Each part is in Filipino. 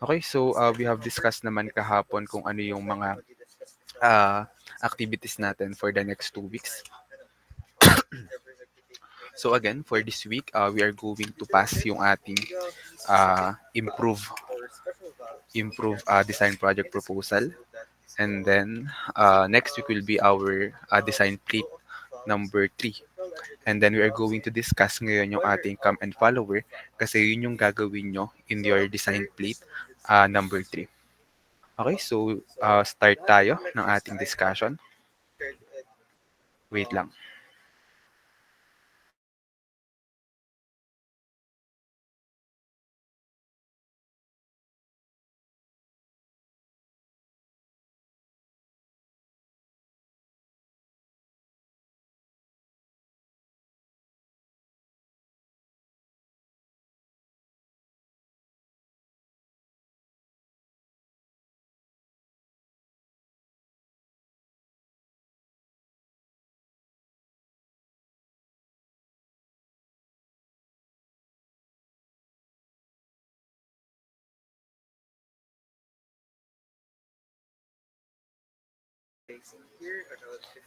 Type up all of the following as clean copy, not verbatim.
Okay, so we have discussed naman kahapon kung ano yung mga uh, activities natin for the next 2 weeks. So again, for this week, we are going to pass yung ating improve design project proposal. And then next week will be our design plate number 3. And then we are going to discuss ngayon yung ating come and follower kasi yun yung gagawin nyo in your design plate number 3. Okay, so start tayo ng ating discussion. Wait lang.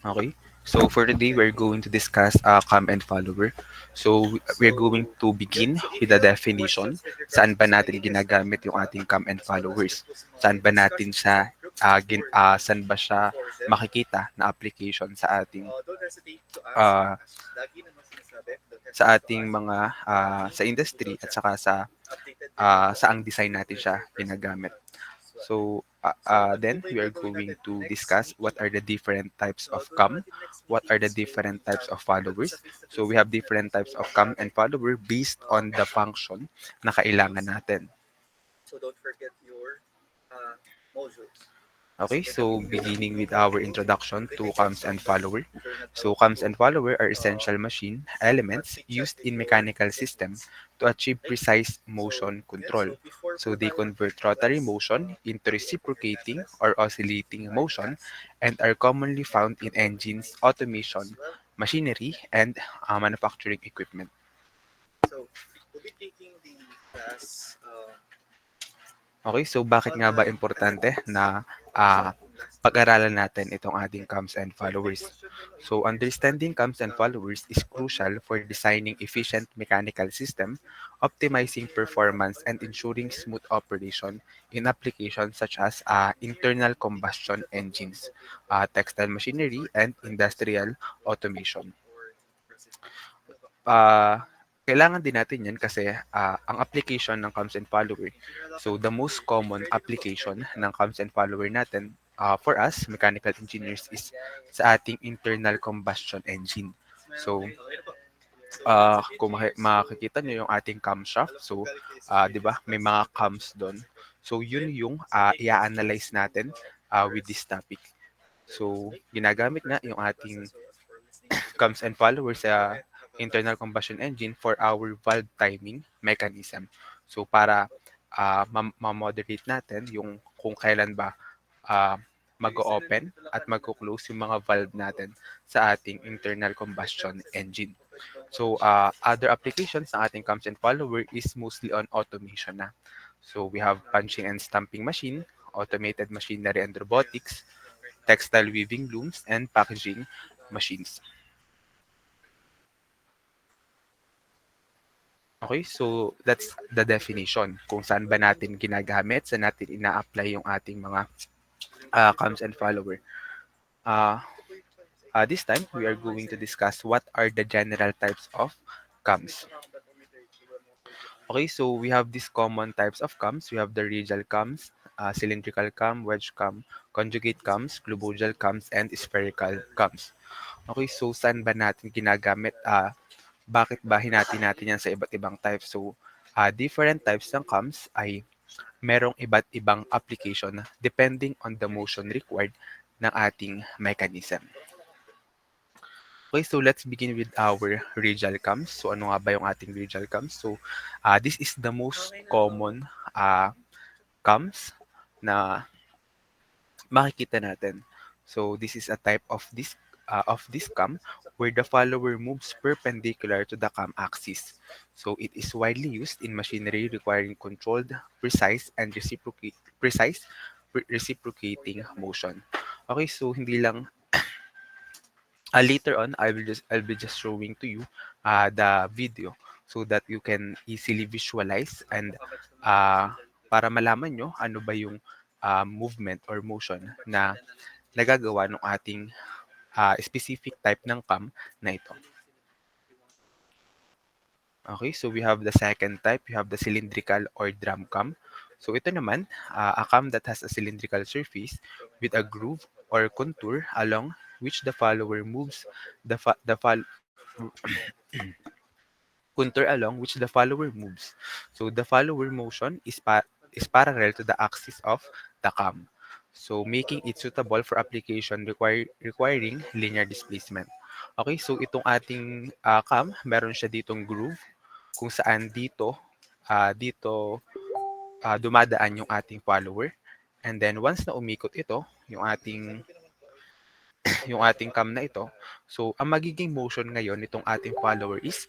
Okay. So for today, we're going to discuss come and follower. So we're going to begin with the definition. Saan ba natin ginagamit yung ating come and followers? Saan ba natin siya saan ba siya makikita na application uh, sa ating mga sa industry at saka saang design natin siya ginagamit. So then we are going to discuss what are the different types of come, what are the different types of followers. So we have different types of come and follower based on the function na kailangan natin. Okay, so beginning with our introduction to comms and follower. So comms and follower are essential machine elements used in mechanical system to achieve precise motion control. So they convert rotary motion into reciprocating or oscillating motion and are commonly found in engines, automation, machinery, and manufacturing equipment. Okay, so bakit nga ba importante na pag-aralan natin itong ating comms and followers? So understanding comms and followers is crucial for designing efficient mechanical system, optimizing performance, and ensuring smooth operation in applications such as internal combustion engines, textile machinery, and industrial automation. Kailangan din natin yan kasi ang application ng comms and follower. So the most common application ng comms and follower natin for us, mechanical engineers, is sa ating internal combustion engine. So kung makikita nyo yung ating camshaft, so 'di ba may mga cams doon. So yun yung i-analyze natin with this topic. So ginagamit nga yung ating comes and followers sa internal combustion engine for our valve timing mechanism. So para ma-moderate natin yung kung kailan ba uh, mag-open at mag-close yung mga valve natin sa ating internal combustion engine. So other applications ng ating comes and follower is mostly on automation na. So we have punching and stamping machine, automated machinery and robotics, textile weaving looms, and packaging machines. Okay, so that's the definition kung saan ba natin ginagamit, saan natin ina-apply yung ating mga comms and follower. Uh, this time, we are going to discuss what are the general types of comms. Okay, so we have these common types of comms. We have the radial comms, cylindrical comm, wedge comm, conjugate comms, globoidal comms, and spherical comms. Okay, so saan ba natin ginagamit? Bakit ba hinati natin yan sa iba't ibang types? So, different types ng comms ay merong iba't ibang application depending on the motion required ng ating mechanism. Okay, so let's begin with our radial cams. So ano nga ba yung ating radial cams? So this is the most common cams na makikita natin. So this is a type of this cam where the follower moves perpendicular to the cam axis. So it is widely used in machinery requiring controlled, precise reciprocating motion. Okay, so hindi lang later on I'll be just showing to you the video so that you can easily visualize and para malaman nyo ano ba yung movement or motion na nagagawa ng ating specific type ng cam na ito. Okay, so we have the second type, we have the cylindrical or drum cam. So ito naman, a cam that has a cylindrical surface with a groove or contour along which the follower moves the fa- the fol- contour along which the follower moves. So the follower motion is parallel to the axis of the cam. So making it suitable for application requiring linear displacement. Okay, so itong ating cam, meron siya ditong groove kung saan dito dumadaan yung ating follower. And then once na umikot ito, yung ating cam na ito, so ang magiging motion ngayon nitong ating follower is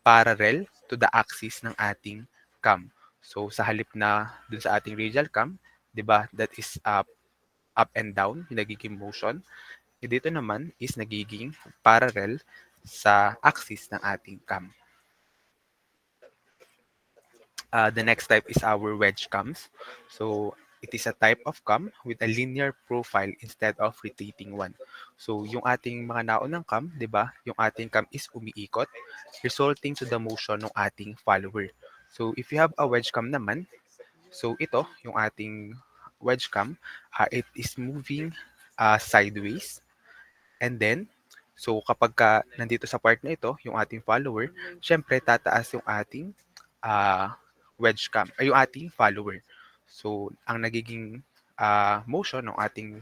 parallel to the axis ng ating cam. So sa halip na dun sa ating radial cam, 'di ba, that is up and down, yung nagiging motion. Dito naman is nagiging parallel sa axis ng ating cam. The next type is our wedge cams. So it is a type of cam with a linear profile instead of rotating one. So yung ating mga naunang cam, 'di ba? Yung ating cam is umiikot resulting to the motion ng ating follower. So if you have a wedge cam naman, so ito yung ating wedge cam, it is moving sideways. And then so kapag nandito sa part na ito, yung ating follower, syempre tataas yung ating wedge cam, ay yung ating follower. So ang nagiging motion ng ating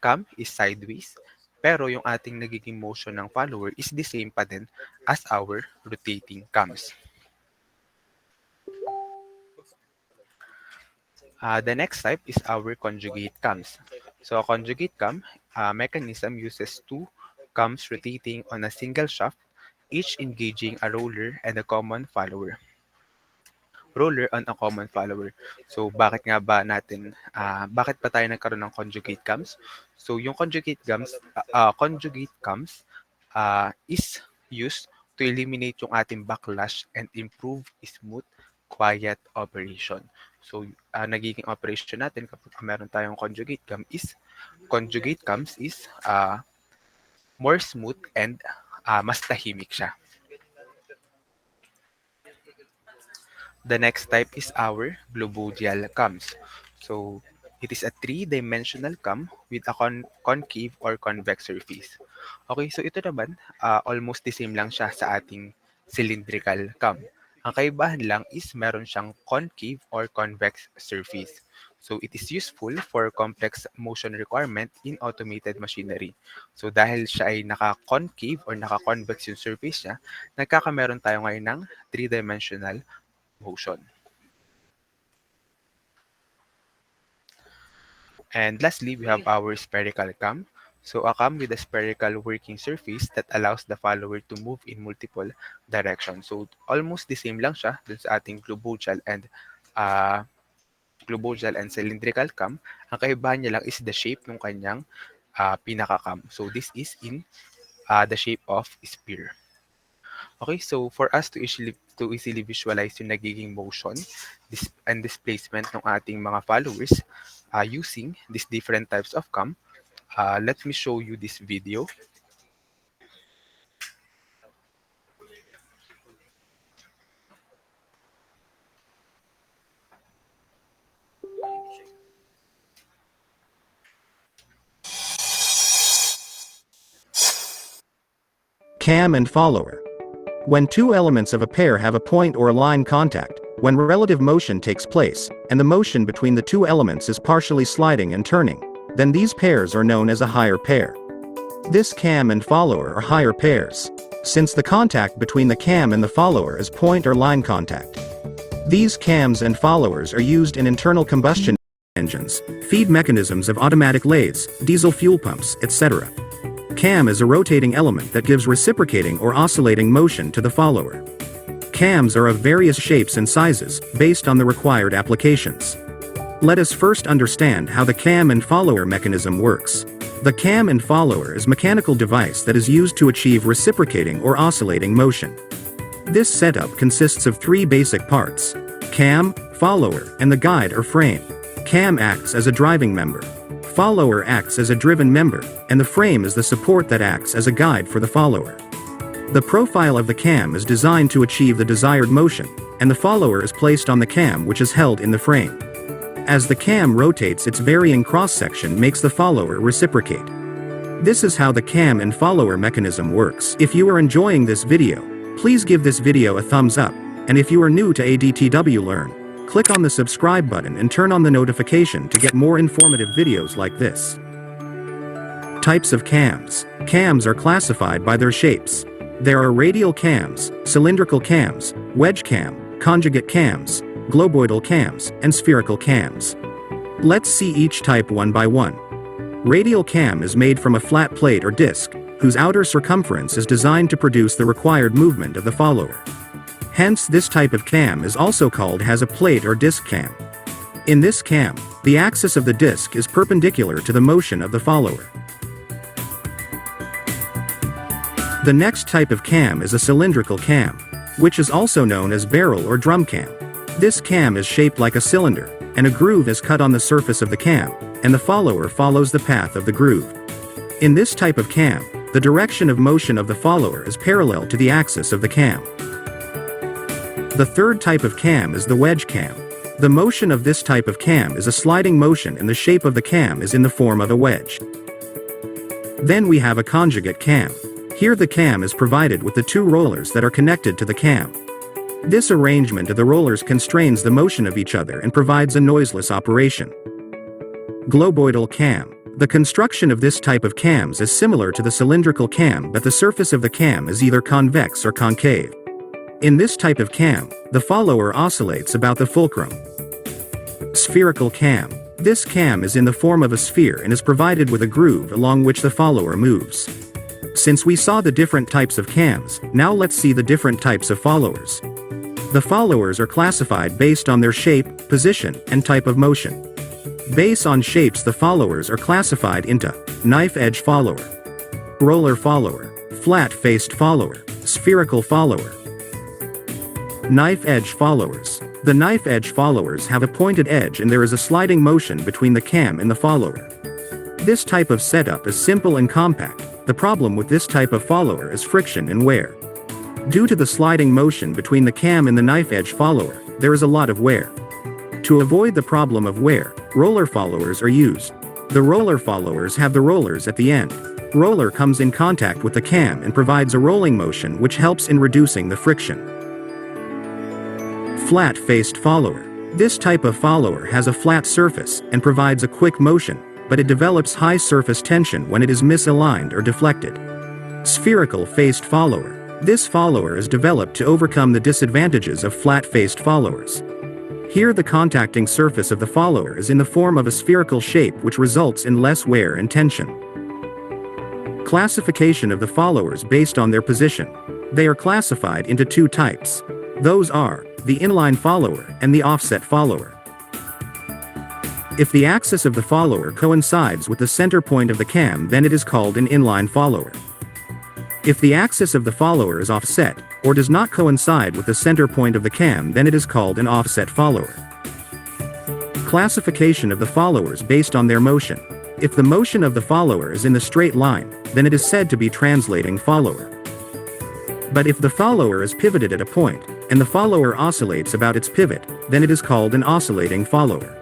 cam is sideways, pero yung ating nagiging motion ng follower is the same pa din as our rotating cams. The next type is our conjugate cams. So a conjugate cam mechanism uses two cams rotating on a single shaft, each engaging a roller and a common follower. Roller on a common follower. So bakit nga ba bakit pa tayo nagkaroon ng conjugate cams? So yung conjugate cams is used to eliminate yung ating backlash and improve smooth, quiet operation. So nagiging operation natin kapag meron tayong conjugate cams is more smooth and mas tahimik siya. The next type is our globodial cams. So it is a three-dimensional cam with a concave or convex surface. Okay, so ito naman, almost the same lang siya sa ating cylindrical cam. Ang kaibahan lang is meron siyang concave or convex surface. So it is useful for complex motion requirement in automated machinery. So dahil siya ay naka-concave or naka-convex yung surface niya, nagkakameron tayo ngayon ng three-dimensional motion. And lastly, we have our spherical cam. So a cam with a spherical working surface that allows the follower to move in multiple directions. So almost the same lang siya dun sa ating globodial and cylindrical cam. Ang kaibahan niya lang is the shape ng kanyang pinaka-cam. So this is in the shape of sphere. Okay, so for us to easily visualize yung nagiging motion and displacement ng ating mga followers using these different types of cam, let me show you this video. Cam and follower. When two elements of a pair have a point or line contact, when relative motion takes place, and the motion between the two elements is partially sliding and turning, then these pairs are known as a higher pair. This cam and follower are higher pairs, since the contact between the cam and the follower is point or line contact. These cams and followers are used in internal combustion engines, feed mechanisms of automatic lathes, diesel fuel pumps, etc. cam is a rotating element that gives reciprocating or oscillating motion to the follower. Cams are of various shapes and sizes, based on the required applications. Let us first understand how the cam and follower mechanism works. The cam and follower is a mechanical device that is used to achieve reciprocating or oscillating motion. This setup consists of three basic parts: cam, follower, and the guide or frame. Cam acts as a driving member. Follower acts as a driven member, and the frame is the support that acts as a guide for the follower. The profile of the cam is designed to achieve the desired motion, and the follower is placed on the cam, which is held in the frame. As the cam rotates, its varying cross-section makes the follower reciprocate. This is how the cam and follower mechanism works. If you are enjoying this video, please give this video a thumbs up, and if you are new to ADTW Learn, click on the subscribe button and turn on the notification to get more informative videos like this. Types of cams. Cams are classified by their shapes. There are radial cams, cylindrical cams, wedge cam, conjugate cams, globoidal cams, and spherical cams. Let's see each type one by one. Radial cam is made from a flat plate or disc, whose outer circumference is designed to produce the required movement of the follower. Hence, this type of cam is also called as a plate or disc cam. In this cam, the axis of the disc is perpendicular to the motion of the follower. The next type of cam is a cylindrical cam, which is also known as barrel or drum cam. This cam is shaped like a cylinder, and a groove is cut on the surface of the cam, and the follower follows the path of the groove. In this type of cam, the direction of motion of the follower is parallel to the axis of the cam. The third type of cam is the wedge cam. The motion of this type of cam is a sliding motion, and the shape of the cam is in the form of a wedge. Then we have a conjugate cam. Here the cam is provided with the two rollers that are connected to the cam. This arrangement of the rollers constrains the motion of each other and provides a noiseless operation. Globoidal cam. The construction of this type of cams is similar to the cylindrical cam, but the surface of the cam is either convex or concave. In this type of cam, the follower oscillates about the fulcrum. Spherical cam. This cam is in the form of a sphere and is provided with a groove along which the follower moves. Since we saw the different types of cams, now let's see the different types of followers. The followers are classified based on their shape, position, and type of motion. Based on shapes, the followers are classified into knife edge follower, roller follower, flat-faced follower, spherical follower. Knife edge followers. The knife edge followers have a pointed edge and there is a sliding motion between the cam and the follower. This type of setup is simple and compact. The problem with this type of follower is friction and wear. Due to the sliding motion between the cam and the knife edge follower, there is a lot of wear. To avoid the problem of wear, roller followers are used. The roller followers have the rollers at the end. Roller comes in contact with the cam and provides a rolling motion which helps in reducing the friction. Flat-faced follower. This type of follower has a flat surface and provides a quick motion, but it develops high surface tension when it is misaligned or deflected. Spherical-faced follower. This follower is developed to overcome the disadvantages of flat-faced followers. Here the contacting surface of the follower is in the form of a spherical shape, which results in less wear and tension. Classification of the followers based on their position. They are classified into two types. Those are the inline follower and the offset follower. If the axis of the follower coincides with the center point of the cam, then it is called an inline follower. If the axis of the follower is offset, or does not coincide with the center point of the cam, then it is called an offset follower. Classification of the followers based on their motion. If the motion of the follower is in the straight line, then it is said to be translating follower. But if the follower is pivoted at a point, and the follower oscillates about its pivot, then it is called an oscillating follower.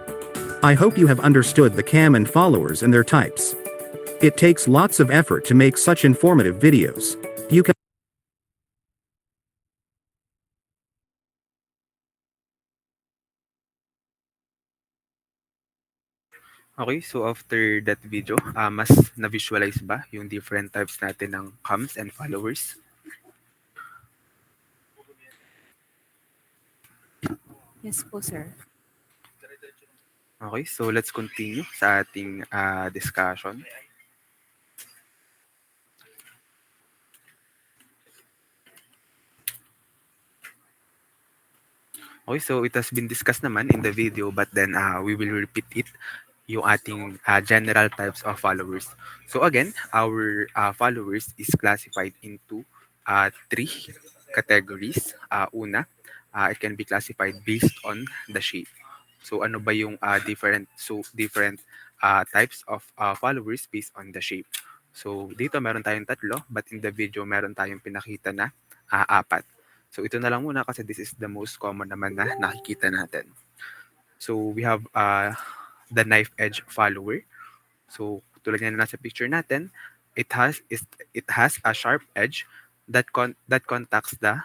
I hope you have understood the cam and followers and their types. It takes lots of effort to make such informative videos. You can Okay, so after that video, mas na-visualize ba yung different types natin ng cams and followers? Yes po, sir. Okay, so let's continue sa ating discussion. Okay, so it has been discussed naman in the video, but then we will repeat it, yung ating general types of followers. So again, our followers is classified into three categories. Una, it can be classified based on the shape. So ano ba yung different types of followers based on the shape. So dito meron tayong tatlo, but in the video meron tayong pinakita na apat. So ito na lang muna kasi this is the most common naman na nakikita natin. So we have the knife edge follower. So tulad nga na nasa picture natin, it has a sharp edge that contacts the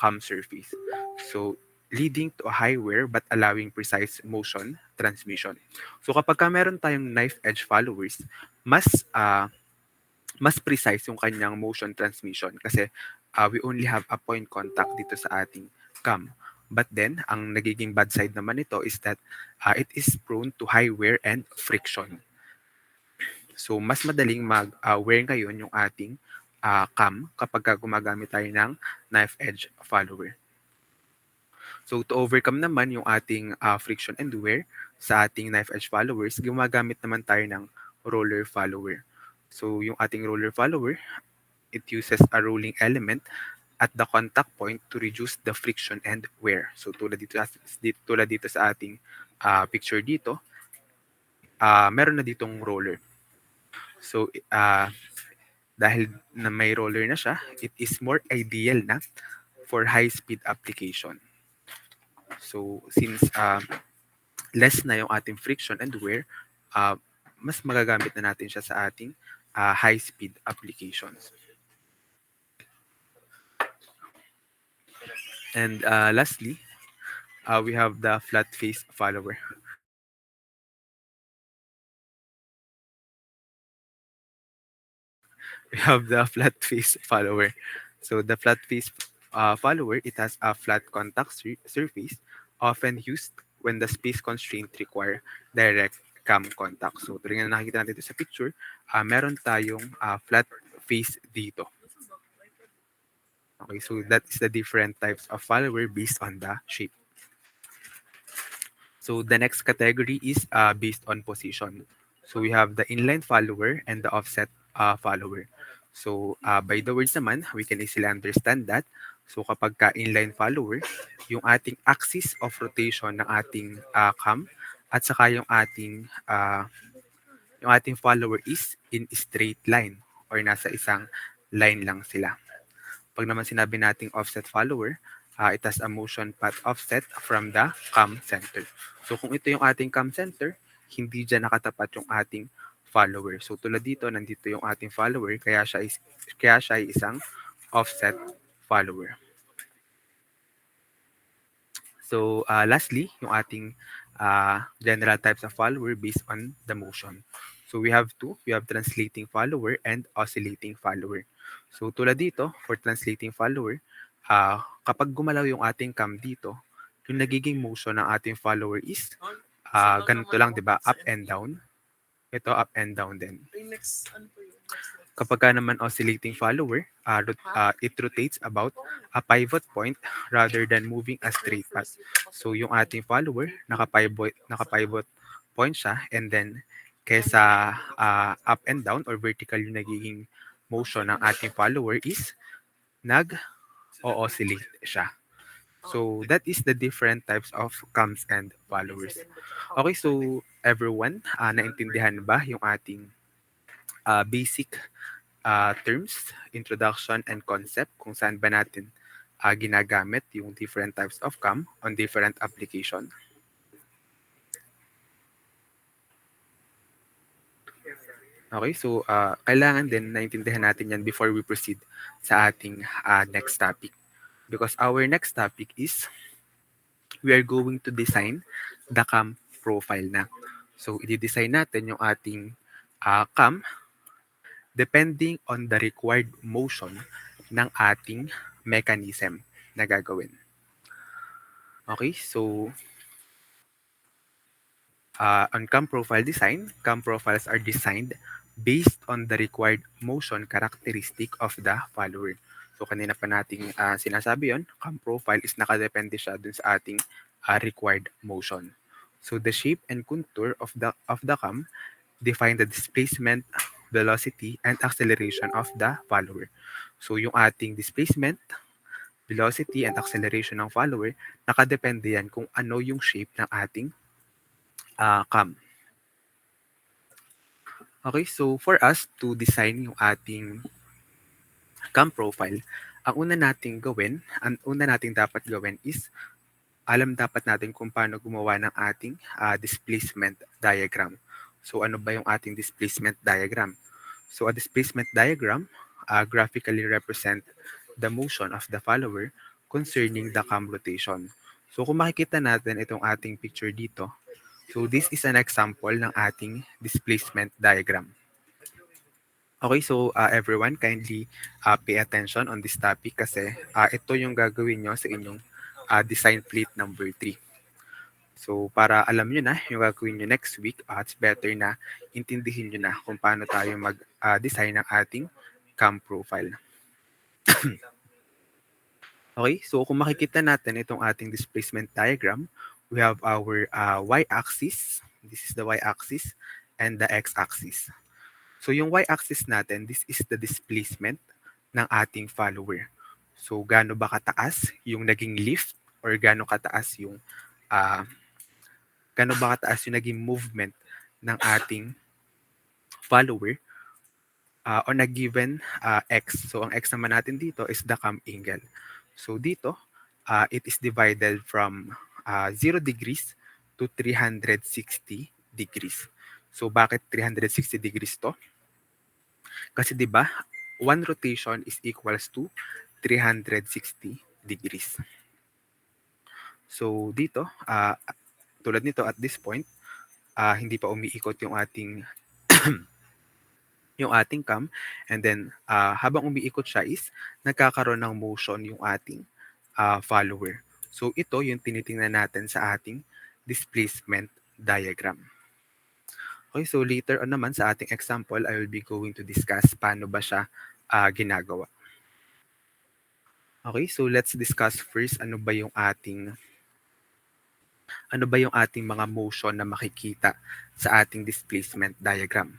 cam surface. So leading to a high wear but allowing precise motion transmission. So kapag ka meron tayong knife edge followers, mas mas precise yung kanyang motion transmission kasi we only have a point contact dito sa ating cam. But then, ang nagiging bad side naman nito is that it is prone to high wear and friction. So, mas madaling mag-wear ngayon yung ating cam kapag gumagamit tayo ng knife edge follower. So, to overcome naman yung ating friction and wear sa ating knife edge followers, gumagamit naman tayo ng roller follower. So, yung ating roller follower, it uses a rolling element at the contact point to reduce the friction and wear. So tulad dito sa ating picture dito, meron na ditong roller. So dahil na may roller na siya, it is more ideal na for high-speed application. So since less na yung ating friction and wear, mas magagamit na natin siya sa ating high-speed applications. And lastly, we have the flat face follower. We have the flat face follower. So the flat face follower, it has a flat contact surface, often used when the space constraint require direct cam contact. So tulad nga na nakikita natin dito sa picture, meron tayong flat face dito. Okay, so that is the different types of follower based on the shape. So the next category is based on position. So we have the inline follower and the offset follower. So by the words naman, we can easily understand that. So kapag ka inline follower, yung ating axis of rotation ng ating cam at saka yung ating follower is in straight line or nasa isang line lang sila. Pag naman sinabi nating offset follower, it has a motion path offset from the cam center. So kung ito yung ating cam center, hindi dyan nakatapat yung ating follower. So tulad dito, nandito yung ating follower, kaya siya ay isang offset follower. So lastly, yung ating general types of follower based on the motion. So we have two. We have translating follower and oscillating follower. So tulad dito, for translating follower, kapag gumalaw yung ating cam dito, yung nagiging motion ng ating follower is ganito lang, di ba? Up and down. Ito, up and down din. Kapag ka naman oscillating follower, it rotates about a pivot point rather than moving a straight path. So yung ating follower, naka-pivot point siya, and then kesa up and down or vertical yung nagiging motion ng ating follower is nag-o-oscillate siya. So that is the different types of cams and followers. Okay, so everyone, naintindihan ba yung ating basic terms, introduction, and concept kung saan ba natin ginagamit yung different types of cam on different application? Okay, so kailangan din naintindihan natin yan before we proceed sa ating next topic. Because our next topic is we are going to design the cam profile na. So, i-design natin yung ating cam depending on the required motion ng ating mechanism na gagawin. Okay, so on cam profile design, cam profiles are designed based on the required motion characteristic of the follower. So kanina pa nating sinasabi yon, cam profile is nakadepende siya dun sa ating required motion. So the shape and contour of the cam define the displacement, velocity, and acceleration of the follower. So yung ating displacement, velocity, and acceleration ng follower, nakadepende yan kung ano yung shape ng ating cam. Okay, so for us to design yung ating cam profile, ang una nating dapat gawin is alam dapat natin kung paano gumawa ng ating displacement diagram. So ano ba yung ating displacement diagram? So a displacement diagram graphically represent the motion of the follower concerning the cam rotation. So kung makikita natin itong ating picture dito, so this is an example ng ating displacement diagram. Okay, so everyone, kindly pay attention on this topic kasi ito yung gagawin nyo sa inyong design plate number 3. So para alam nyo na yung gagawin nyo next week, it's better na intindihin nyo na kung paano tayo mag-design ng ating cam profile. Okay, so kung makikita natin itong ating displacement diagram, we have our y-axis, this is the y-axis, and the x-axis. So yung y-axis natin, this is the displacement ng ating follower. So gaano ba kataas yung naging lift or gaano kataas yung naging movement ng ating follower on a given x. So ang x naman natin dito is the cam angle. So dito, it is divided from 0 degrees to 360 degrees. So bakit 360 degrees to? Kasi 'di ba, one rotation is equals to 360 degrees. So dito, tulad nito at this point, hindi pa umiikot yung ating yung ating cam, and then habang umiikot siya is nagkakaroon ng motion yung ating follower. So ito yung tinitingnan natin sa ating displacement diagram. Okay, so later on naman sa ating example, I will be going to discuss paano ba siya ginagawa. Okay, so let's discuss first ano ba yung ating mga motion na makikita sa ating displacement diagram.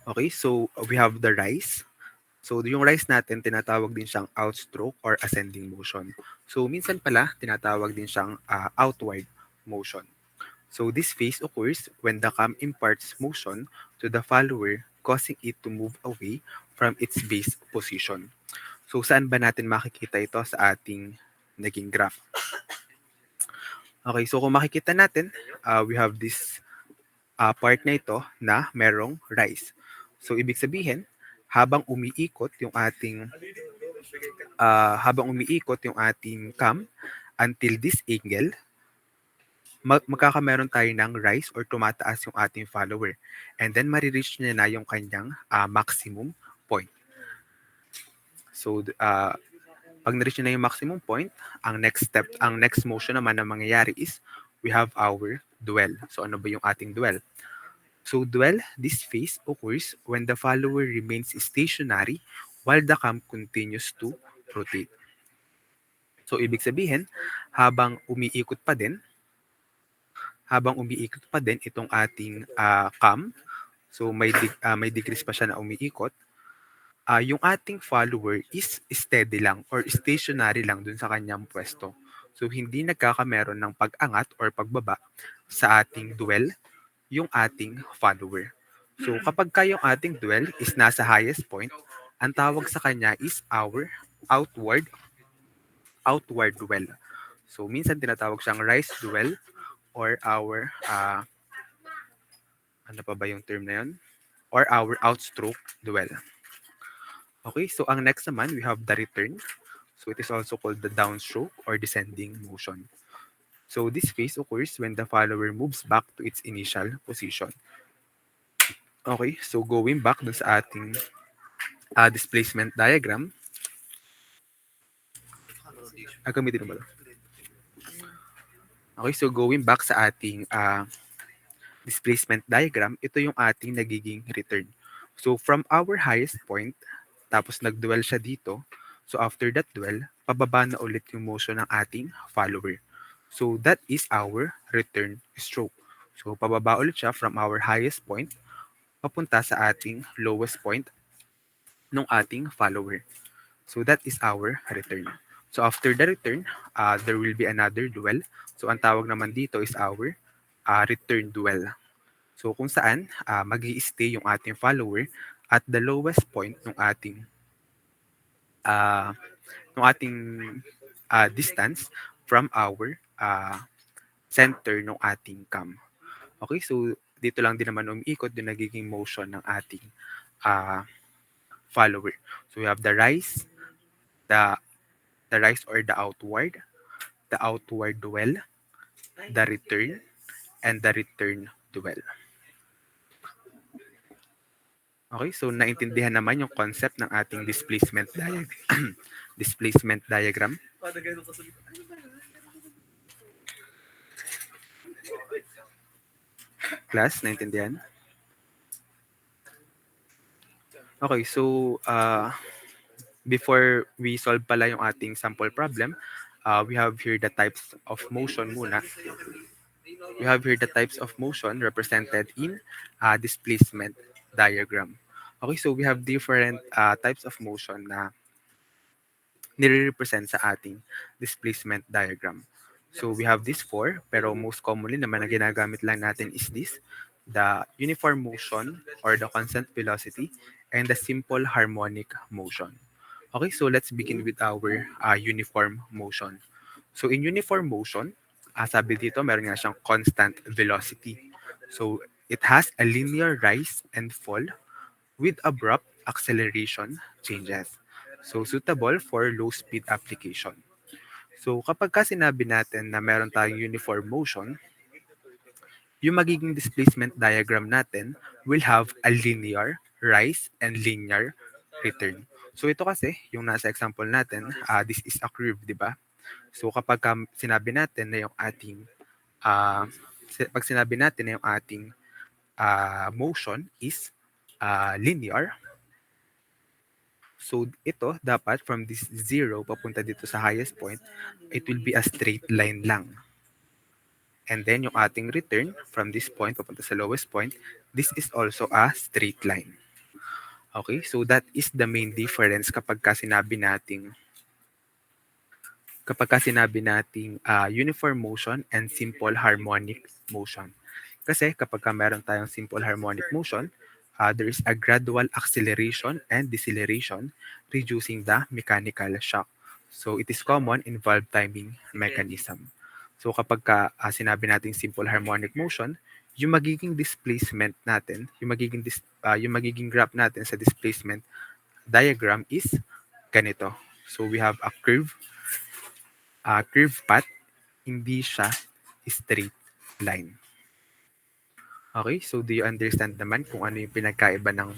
Okay, so we have the rise. So yung rise natin, tinatawag din siyang outstroke or ascending motion. So minsan pala, tinatawag din siyang outward motion. So this phase occurs when the cam imparts motion to the follower, causing it to move away from its base position. So saan ba natin makikita ito sa ating naging graph? Okay, so kung makikita natin, we have this part na ito na merong rise. So ibig sabihin, habang umiikot yung ating cam until this angle, magkakameron tayo ng rise or tumataas yung ating follower. And then marireach niya na yung kanyang maximum point. So pag na-reach na yung maximum point, ang next motion naman na mangyayari is we have our dwell. So ano ba yung ating dwell? So dwell, this phase occurs when the follower remains stationary while the cam continues to rotate. So ibig sabihin, habang umiikot pa din itong ating cam, so may degrees pa siya na umiikot, yung ating follower is steady lang or stationary lang dun sa kanyang pwesto. So hindi nagkakameron ng pag-angat or pagbaba sa ating dwell yung ating follower. So kapag yung ating dwell is nasa highest point, ang tawag sa kanya is our outward dwell. So minsan tinatawag siyang rise dwell or our ano pa ba yung term na yun? Or our outstroke dwell. Okay, so ang next naman, we have the return. So it is also called the downstroke or descending motion. So this phase occurs when the follower moves back to its initial position. Okay, so going back dun sa ating displacement diagram, Gagamitin mo ba 'to? Okay, so going back sa ating displacement diagram, ito yung ating nagiging return. So from our highest point, tapos nag-dwell siya dito. So after that dwell, pababa na ulit yung motion ng ating follower. So that is our return stroke. So pababa ulit siya from our highest point papunta sa ating lowest point ng ating follower. So that is our return. So after the return, there will be another dwell. So ang tawag naman dito is our return dwell. So kung saan mag stay yung ating follower at the lowest point ng ating uh, distance from our center ng ating cam. Okay, so dito lang din naman umiikot yung nagiging motion ng ating follower. So we have the rise, the rise or the outward dwell, the return, and the return dwell. Okay, so naintindihan naman yung concept ng ating displacement displacement diagram. Class, naintindihan? Okay, so before we solve pala yung ating sample problem, we have here the types of motion muna. We have here the types of motion represented in displacement diagram. Okay, so we have different types of motion na nire-represent sa ating displacement diagram. So we have these four, pero most commonly naman na ginagamit lang natin is this, the uniform motion or the constant velocity, and the simple harmonic motion. Okay, so let's begin with our uniform motion. So in uniform motion, sabi dito, meron nga siyang constant velocity. So it has a linear rise and fall with abrupt acceleration changes. So suitable for low speed application. So kapag ka sinabi natin na meron tayong uniform motion, yung magiging displacement diagram natin will have a linear rise and linear return. So ito kasi, yung nasa example natin, this is a curve, di ba? So kapag sinabi natin na yung ating pag sinabi natin na yung ating motion is linear, so ito dapat from this zero papunta dito sa highest point, it will be a straight line lang. And then yung ating return from this point papunta sa lowest point, this is also a straight line. Okay, so that is the main difference kapag ka sinabi nating uniform motion and simple harmonic motion. Kasi kapag ka meron tayong simple harmonic motion, there is a gradual acceleration and deceleration, reducing the mechanical shock. So it is common in valve timing mechanism. So kapag ka sinabi natin simple harmonic motion, yung magiging displacement natin, yung magiging graph natin sa displacement diagram is ganito. So we have a curve path, hindi siya straight line. Okay, so do you understand naman kung ano yung pinagkaiba ng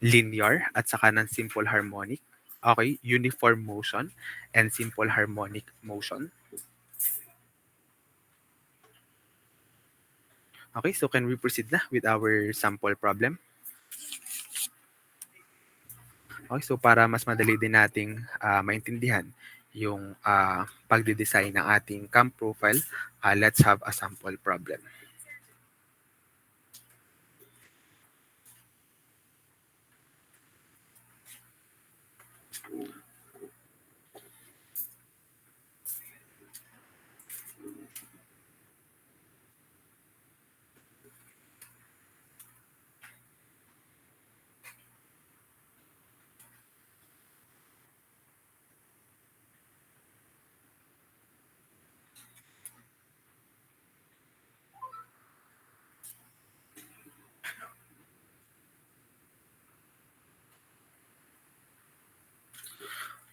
linear at saka ng simple harmonic? Okay, uniform motion and simple harmonic motion. Okay, so can we proceed na with our sample problem? Okay, so para mas madali din nating maintindihan yung pagde-design ng ating cam profile, let's have a sample problem.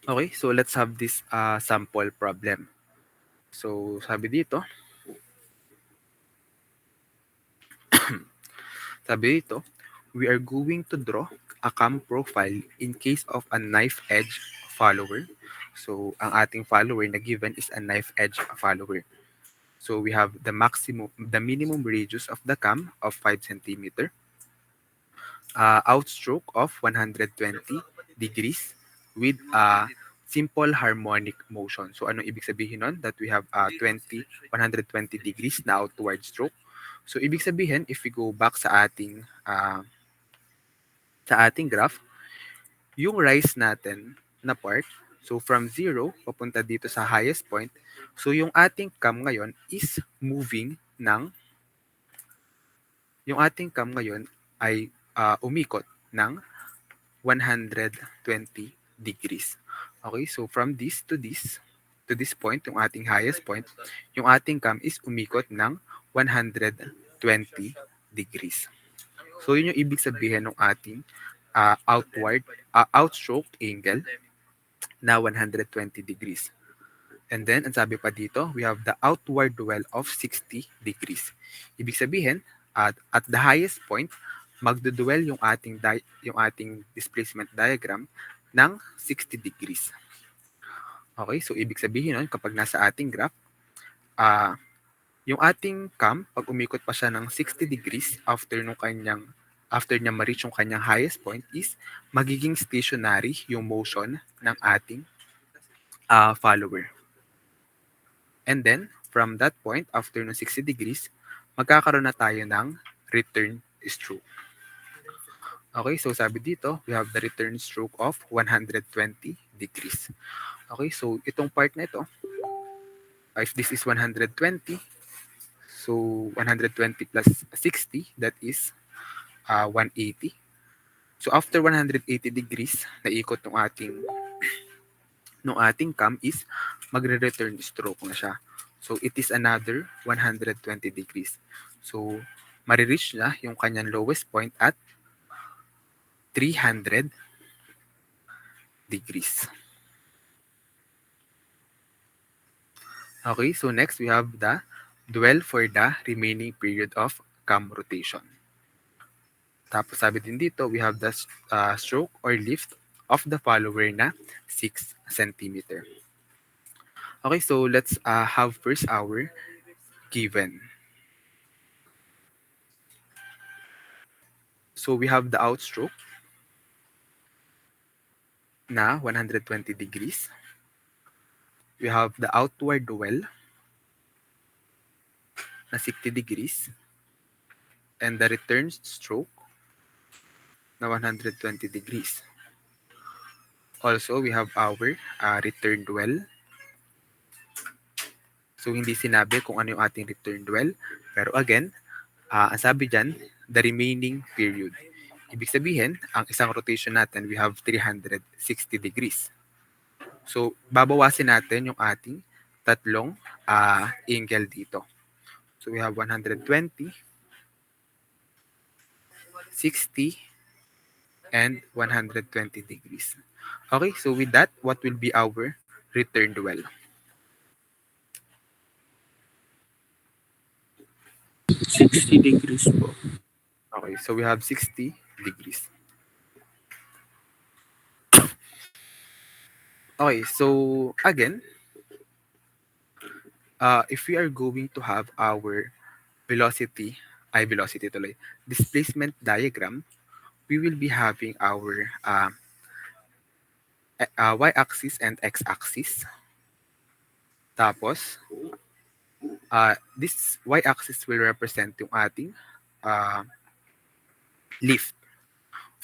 Okay, so let's have this sample problem. So sabi dito, we are going to draw a cam profile in case of a knife edge follower. So, ang ating follower na given is a knife edge follower. So, we have the minimum radius of the cam of 5 centimeter, outstroke of 120 degrees with a simple harmonic motion. So, anong ibig sabihin nun? That we have 120 degrees na outward stroke. So, ibig sabihin, if we go back sa ating graph, yung rise natin na part, so from 0 papunta dito sa highest point, so yung ating cam ngayon is moving yung ating cam ngayon ay umikot ng 120 degrees. Okay, so from this to this point, yung ating highest point, yung ating cam is umikot ng 120 degrees. So yun yung ibig sabihin ng ating outstroke angle na 120 degrees. And then, ang sabi pa dito, we have the outward dwell of 60 degrees. Ibig sabihin, at the highest point, magdudwell yung ating displacement diagram ng 60 degrees. Okay, so ibig sabihin nun, kapag nasa ating graph, yung ating cam, pag umikot pa siya ng 60 degrees after niya ma-reach yung kanyang highest point is magiging stationary yung motion ng ating follower. And then, from that point, after ng 60 degrees, magkakaroon na tayo ng return stroke. Okay, so sabi dito, we have the return stroke of 120 degrees. Okay, so itong part na ito, if this is 120, so 120 plus 60, that is 180. So after 180 degrees, naikot ng ating cam is magre-return stroke na siya. So it is another 120 degrees. So marireach na yung kanyang lowest point at 300 degrees. Okay, so next we have the dwell for the remaining period of cam rotation. Tapos sabi din dito, we have the stroke or lift of the follower na 6 centimeter. Okay, so let's have first our given. So we have the outstroke na 120 degrees. We have the outward dwell na 60 degrees. And the return stroke na 120 degrees. Also, we have our return dwell. So, hindi sinabi kung ano yung ating return dwell. Pero again, ang sabi dyan, the remaining period. Ibig sabihin, ang isang rotation natin, we have 360 degrees. So, babawasin natin yung ating tatlong angle dito. So, we have 120, 60, and 120 degrees. Okay, so with that, what will be our return dwell? $60 degrees po. Okay, so we have 60 degrees. Okay, so again, if we are going to have our displacement diagram, we will be having our y-axis and x-axis. Tapos, this y-axis will represent yung ating lift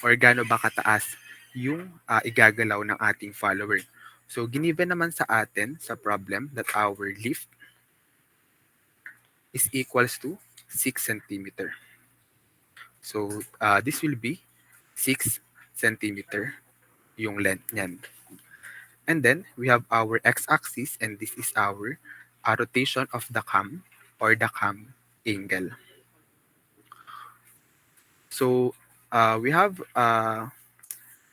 or gaano ba kataas yung igagalaw ng ating follower. So, giniven naman sa atin sa problem that our lift is equals to 6 centimeter. So, this will be 6 centimeter yung length niyan. And then, we have our x-axis and this is our rotation of the cam or the cam angle. So, we have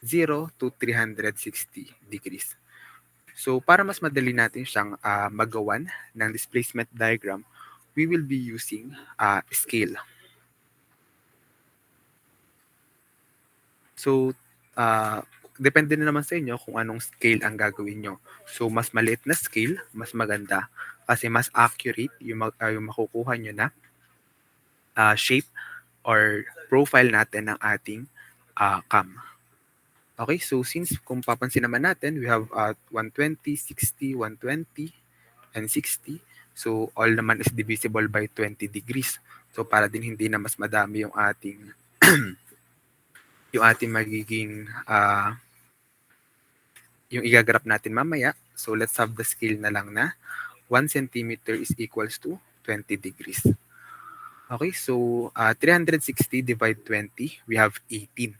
0 to 360 degrees. So, para mas madali natin siyang magawan ng displacement diagram, we will be using scale. So, depende na naman sa inyo kung anong scale ang gagawin nyo. So, mas maliit na scale, mas maganda. Kasi mas accurate yung makukuha nyo na shape or profile natin ng ating cam. Okay, so since kung papansin naman natin, we have 120, 60, 120, and 60. So, all naman is divisible by 20 degrees. So, para din hindi na mas madami yung ating yung ating magiging yung igagraph natin mamaya. So, let's have the scale na lang na 1 centimeter is equals to 20 degrees. Okay, so 360 divide 20, we have 18.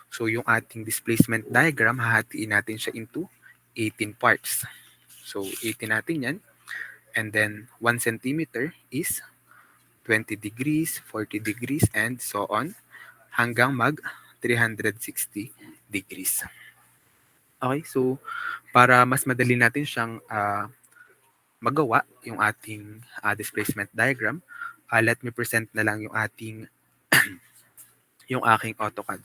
So, yung ating displacement diagram, hahatiin natin siya into 18 parts. So, 18 natin yan. And then, 1 centimeter is 20 degrees, 40 degrees, and so on, hanggang mag 360 degrees. Okay, so para mas madali natin siyang magawa, yung ating displacement diagram, let me present na lang yung ating yung aking AutoCAD.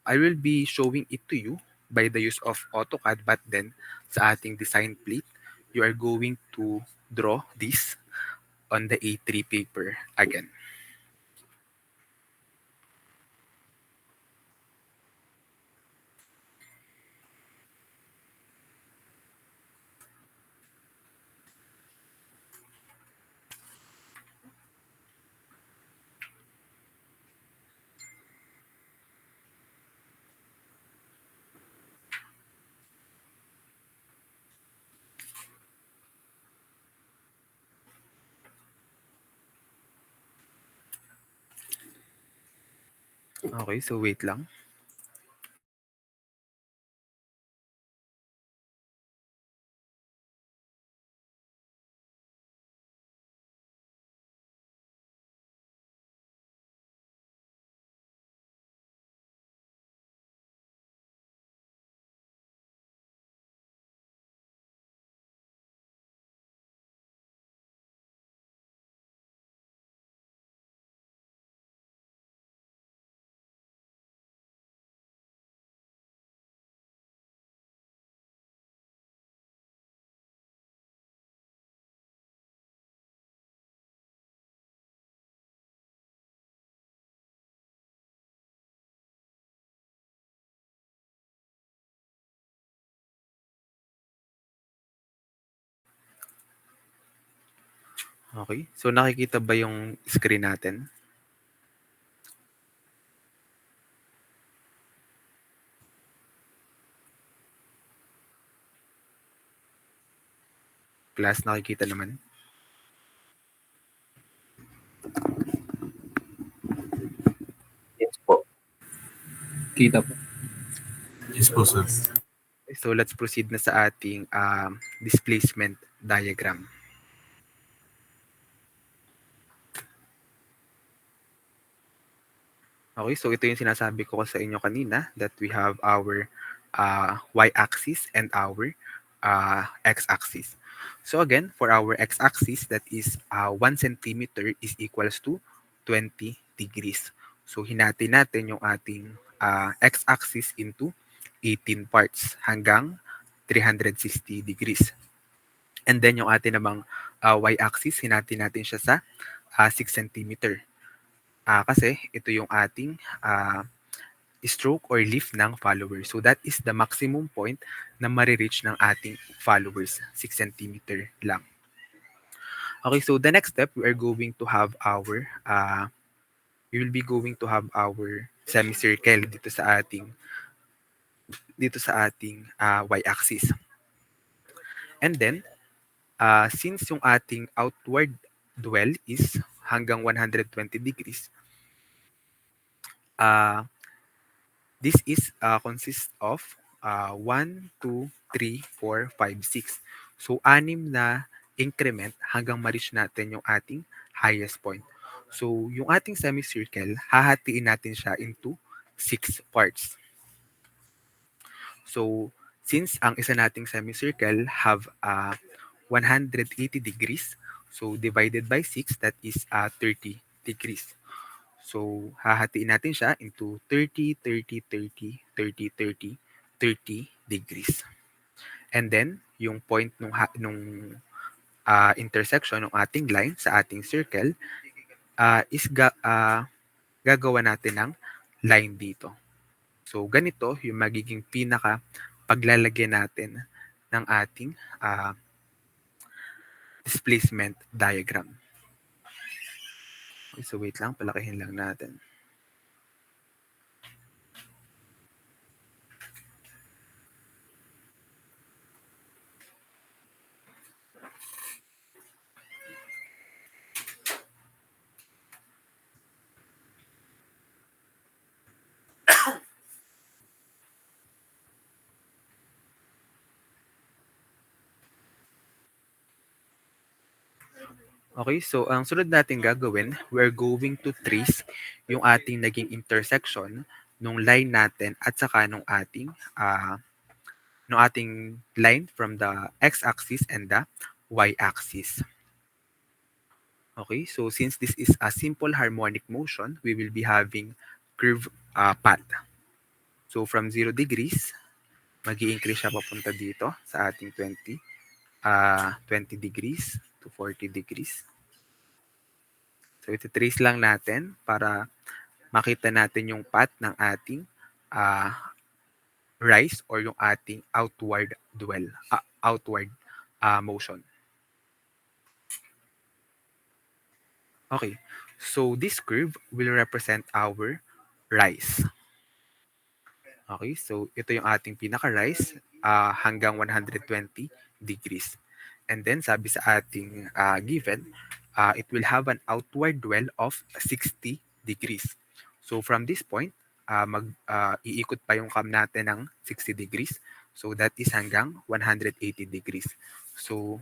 I will be showing it to you by the use of AutoCAD, but then sa ating design plate, you are going to draw this on the A3 paper again. Okay, so wait lang. Okay, so nakikita ba yung screen natin? Class, nakikita naman? Yes po. Kita po. Yes po, sir. So let's proceed na sa ating displacement diagram. Okay, so ito yung sinasabi ko sa inyo kanina that we have our y-axis and our x-axis. So again, for our x-axis, that is 1 centimeter is equals to 20 degrees. So hinati natin yung ating x-axis into 18 parts hanggang 360 degrees. And then yung ating namang y-axis, hinati natin siya sa 6 centimeter. Kasi ito yung ating stroke or lift ng followers. So that is the maximum point na marireach ng ating followers, 6 centimeter lang. Okay, so the next step, we are going to have our semicircle dito sa ating y-axis. And then since yung ating outward dwell is hanggang 120 degrees, this is consists of 1, 2, 3, 4, 5, 6. So, 6 na increment hanggang ma-reach natin yung ating highest point. So, yung ating semicircle, hahatiin natin siya into 6 parts. So, since ang isa nating semicircle have 180 degrees, so divided by 6, that is 30 degrees. So, hahatiin natin siya into 30, 30, 30, 30, 30, 30 degrees. And then, yung point nung intersection ng ating line sa ating circle is gagawa natin ng line dito. So, ganito yung magiging pinaka paglalagyan natin ng ating displacement diagram. Okay, so wait lang, palakihin lang natin. Okay, so ang sunod natin gagawin, we're going to trace yung ating naging intersection nung line natin at saka nung ating line from the x-axis and the y-axis. Okay, so since this is a simple harmonic motion, we will be having curve path. So from 0 degrees, mag-i-increase siya papunta dito sa ating 20 degrees to 40 degrees. So iti-trace lang natin para makita natin yung path ng ating rise or yung ating outward motion. Okay, so this curve will represent our rise. Okay, so ito yung ating pinaka-rise hanggang 120 degrees. And then sabi sa ating given, it will have an outward dwell of 60 degrees. So from this point, iikot pa yung cam natin ng 60 degrees. So that is hanggang 180 degrees. So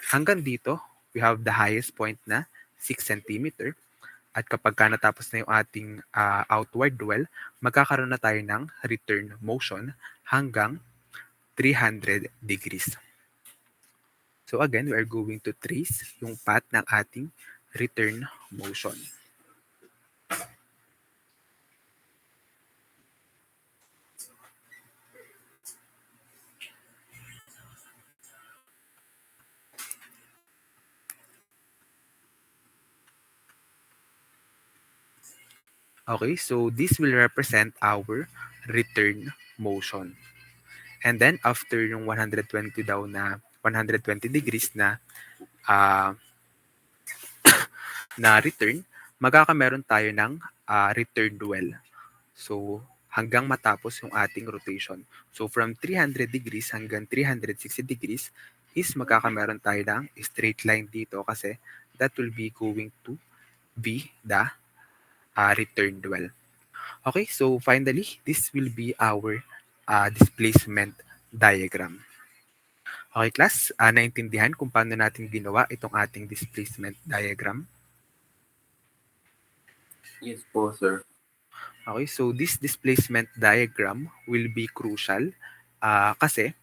hanggang dito, we have the highest point na 6 cm. At kapag natapos na yung ating outward dwell, magkakaroon na tayo ng return motion hanggang 300 degrees. So again, we are going to trace yung path ng ating return motion. Okay, so this will represent our return motion. And then after yung 120 daw na 120 degrees na na return, magkakameron tayo ng return dwell. So hanggang matapos yung ating rotation. So from 300 degrees hanggang 360 degrees is magkakameron tayo ng straight line dito kasi that will be going to be the return dwell. Okay, so finally, this will be our displacement diagram. Okay, class, naintindihan kung paano natin ginawa itong ating displacement diagram? Yes po, sir. Okay, so this displacement diagram will be crucial kasi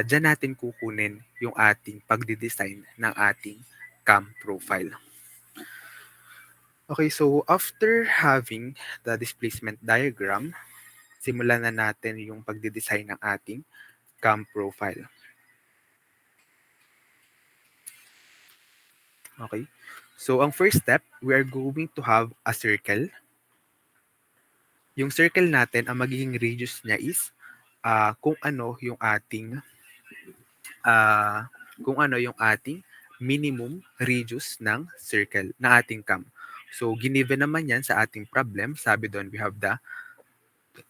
dyan natin kukunin yung ating pagdidesign ng ating cam profile. Okay, so after having the displacement diagram, simulan na natin yung pagdidesign ng ating cam profile. Okay, so ang first step, we are going to have a circle. Yung circle natin, ang magiging radius niya is kung ano yung ating minimum radius ng circle, ng ating cam. So, giniven naman yan sa ating problem. Sabi doon, we have the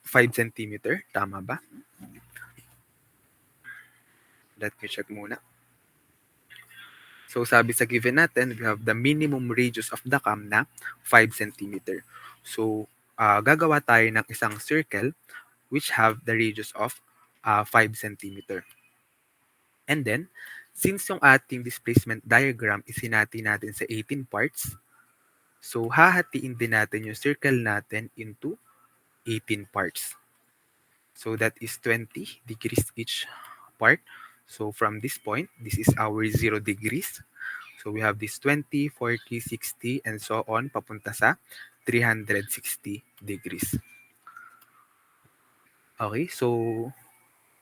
5 cm. Tama ba? Let me check muna. So, sabi sa given natin, we have the minimum radius of the cam na 5 cm. So, gagawa tayo ng isang circle which have the radius of 5 cm. And then, since yung ating displacement diagram is hinati natin sa 18 parts, so hahatiin din natin yung circle natin into 18 parts. So that is 20 degrees each part. So from this point, this is our 0 degrees. So we have this 20, 40, 60, and so on, papunta sa 360 degrees. Okay, so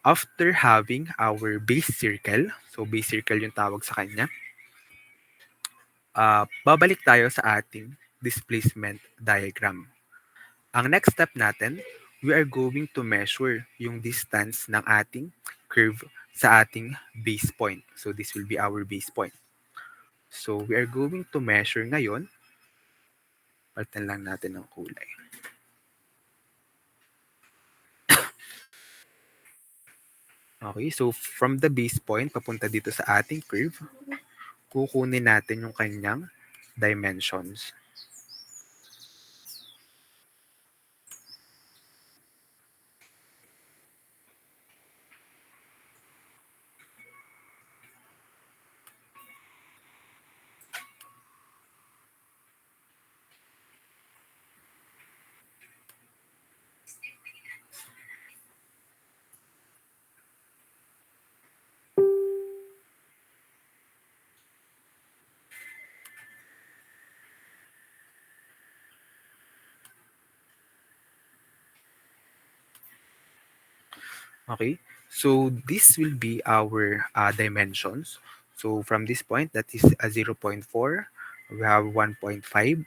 after having our base circle, so base circle yung tawag sa kanya, babalik tayo sa ating displacement diagram. Ang next step natin, we are going to measure yung distance ng ating curve sa ating base point. So this will be our base point. So we are going to measure ngayon. Palitan lang natin ng kulay. Okay, so from the base point, papunta dito sa ating curve, kukunin natin yung kanyang dimensions. Okay, so this will be our dimensions. So from this point, that is a 0.4, we have 1.5, 3,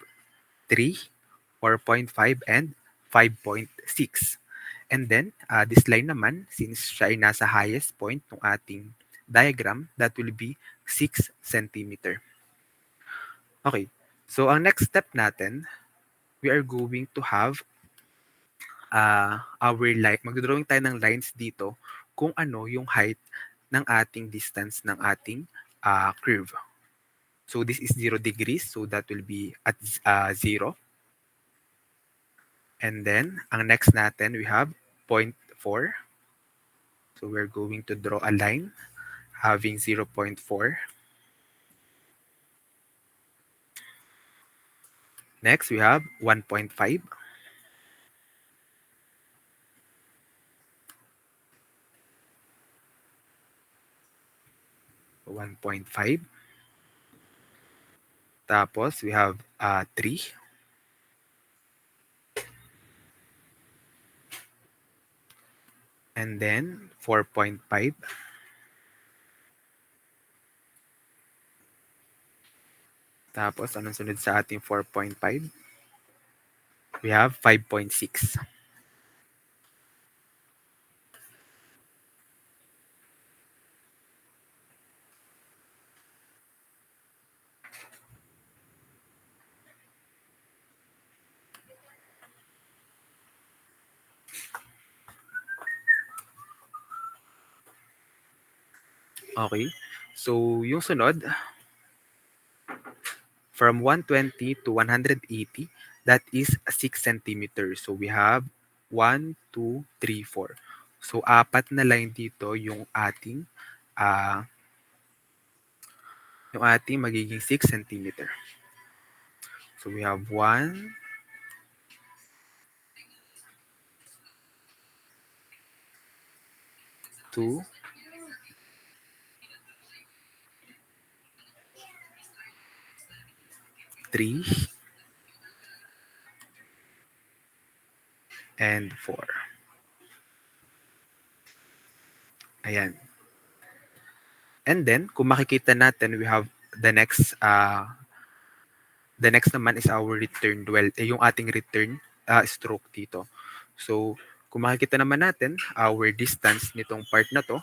4.5, and 5.6. And then, this line naman, since siya ay nasa highest point ng ating diagram, that will be 6 centimeter. Okay, so ang next step natin, we are going to have our line, magdodrawing tayo ng lines dito kung ano yung height ng ating distance ng ating curve. So this is 0 degrees, so that will be at 0. And then, ang next natin, we have 0.4. So we're going to draw a line having 0.4. Next, we have 1.5. 1.5. Tapos, we have 3. And then, 4.5. Tapos, anong sunod sa ating 4.5? We have 5.6. Okay. So, yung sunod, from 120 to 180, that is 6 centimeters. So, we have 1, 2, 3, 4. So, 4 na line dito yung ating magiging 6 centimeter. So, we have 1, 2, 3, and 4. Ayan. And then, kung makikita natin, we have the next naman is our return dwell, yung ating return stroke dito. So, kung makikita naman natin, our distance nitong part na to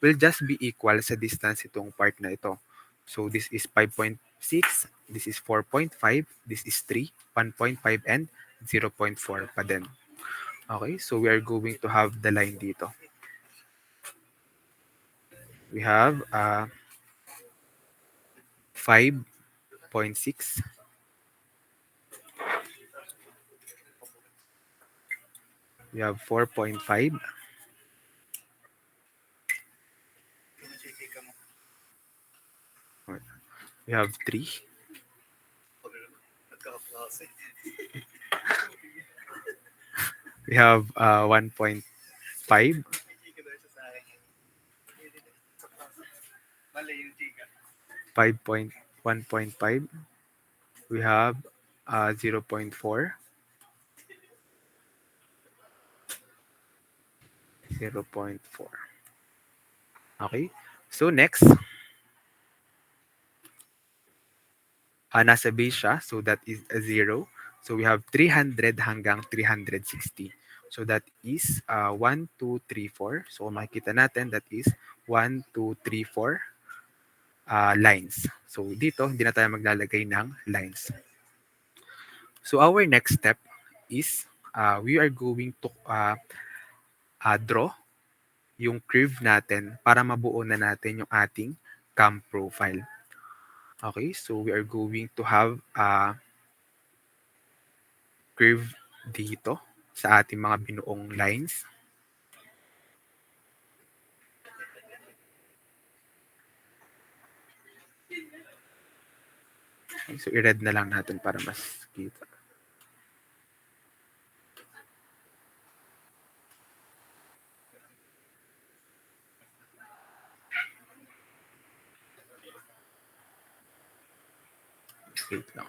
will just be equal sa distance itong part na ito. So, this is 5.6, this is 4.5, this is 3, 1.5, and 0.4 pa din. Okay, so we are going to have the line dito. We have 5.6. We have 4.5. We have 3. We have 1.5. 5. 1.5. We have 0.4. 0.4. Okay. So next, nasa base siya. So that is a 0. So we have 300 hanggang 360. So that is 1, 2, 3, 4. So kung makikita natin, that is 1, 2, 3, 4 lines. So dito, hindi na tayo maglalagay ng lines. So our next step is we are going to draw yung curve natin para mabuo na natin yung ating cam profile. Okay, so we are going to have a curve dito sa ating mga binuong lines. Okay, so i-red na lang natin para mas kita. Wait lang.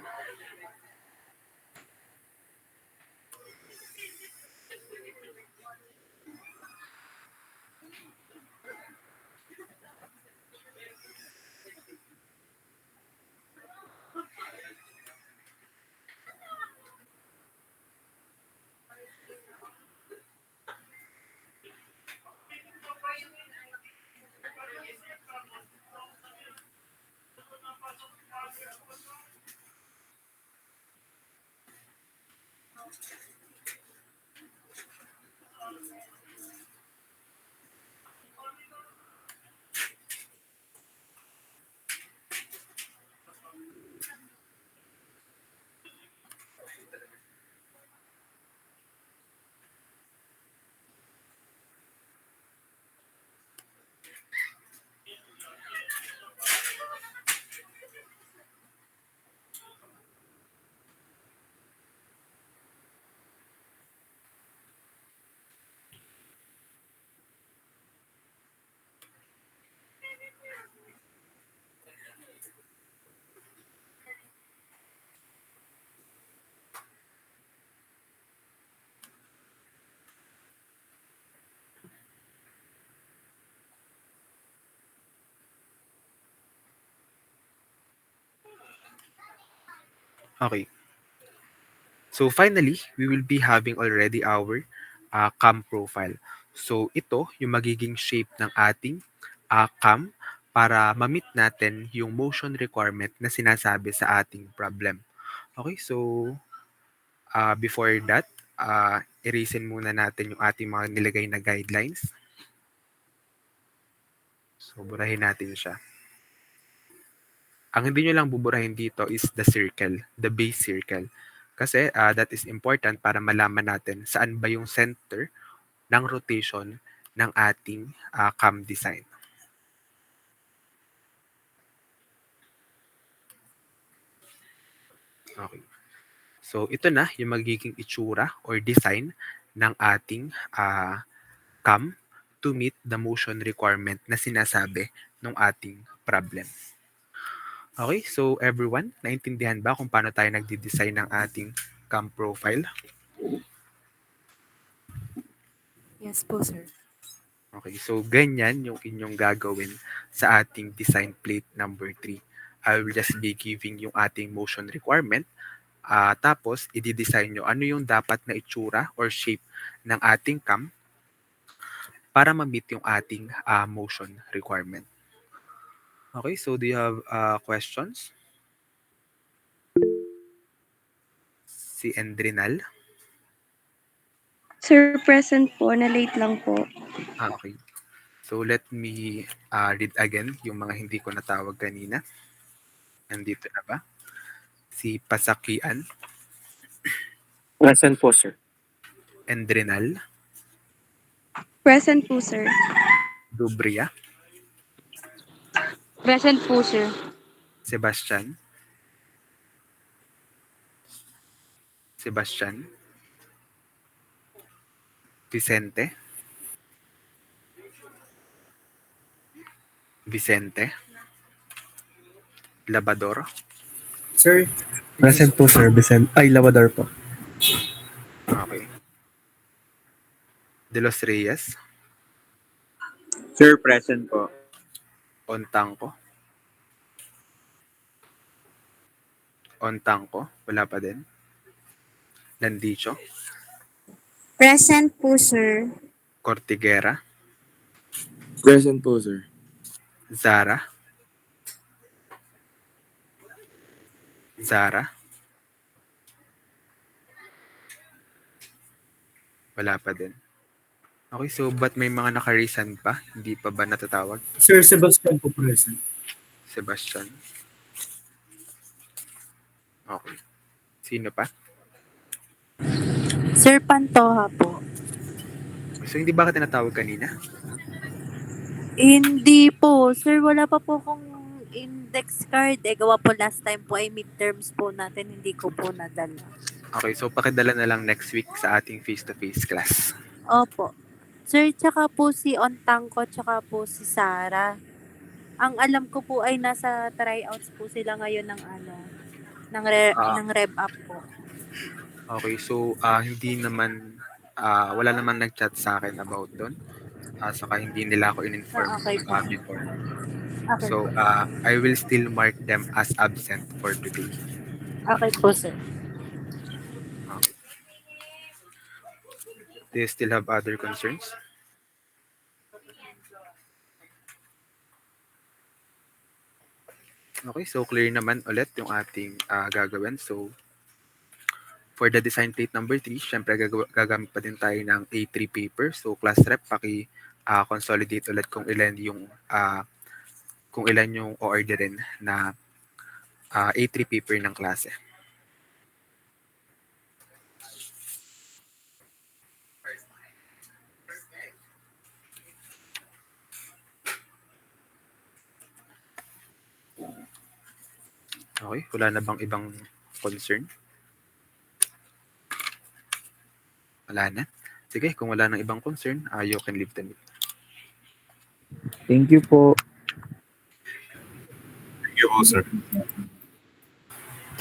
Okay. So finally, we will be having already our cam profile. So ito yung magiging shape ng ating cam para ma-meet natin yung motion requirement na sinasabi sa ating problem. Okay, so before that, erasin muna natin yung ating mga nilagay na guidelines. So burahin natin siya. Ang hindi nyo lang buburahin dito is the circle, the base circle. Kasi that is important para malaman natin saan ba yung center ng rotation ng ating cam design. Okay. So ito na yung magiging itsura or design ng ating cam to meet the motion requirement na sinasabi ng ating problem. Okay, so everyone, naintindihan ba kung paano tayo nagdi-design ng ating cam profile? Yes po, sir. Okay, so ganyan yung inyong gagawin sa ating design plate number 3. I will just be giving yung ating motion requirement. Tapos, i-design nyo ano yung dapat na itsura or shape ng ating cam para ma-meet yung ating motion requirement. Okay, so do you have questions? Si Endrinal? Sir, present po. Na-late lang po. Okay. So let me read again yung mga hindi ko natawag kanina. Nandito na ba? Si Pasakian, Present po, sir. Endrinal, Present po, sir. Dubria, Present po, sir. Sebastian, Vicente, Labador. Sir, present po sir. Labador po. Okay. De Los Reyes. Sir, present po. Ontangco. Ontangco. Wala pa din. Landicho. Present po, sir. Cortiguera. Present po, sir. Zara. Zara. Wala pa din. Okay, so ba't may mga nakarisan pa? Hindi pa ba natatawag? Sir Sebastian po present. Sebastian. Okay. Sino pa? Sir Pantoja po. So hindi ba ka tinatawag kanina? Hindi po. Sir, wala pa po akong index card. Gawa po last time po ay midterms po natin. Hindi ko po nadala. Okay, so pakidala na lang next week sa ating face-to-face class. Opo. Sir, tsaka po si Ontangco, tsaka po si Sarah. Ang alam ko po ay nasa tryouts po sila ngayon ng ng rev up po. Okay, so hindi naman, wala naman nag-chat sa akin about doon. Saka hindi nila ako in-inform Okay po. before. Okay. So, I will still mark them as absent for today. Okay po, sir. Okay. Do you still have other concerns? Okay, so clear naman ulit yung ating gagawin. So, for the design plate number 3, syempre gagamit pa din tayo ng A3 paper. So, class rep, consolidate ulit kung ilan yung orderin na A3 paper ng klase. Okay, wala na bang ibang concern? Wala na. Sige, kung wala nang ibang concern, you can leave the meeting. Thank you po. Thank you po, sir.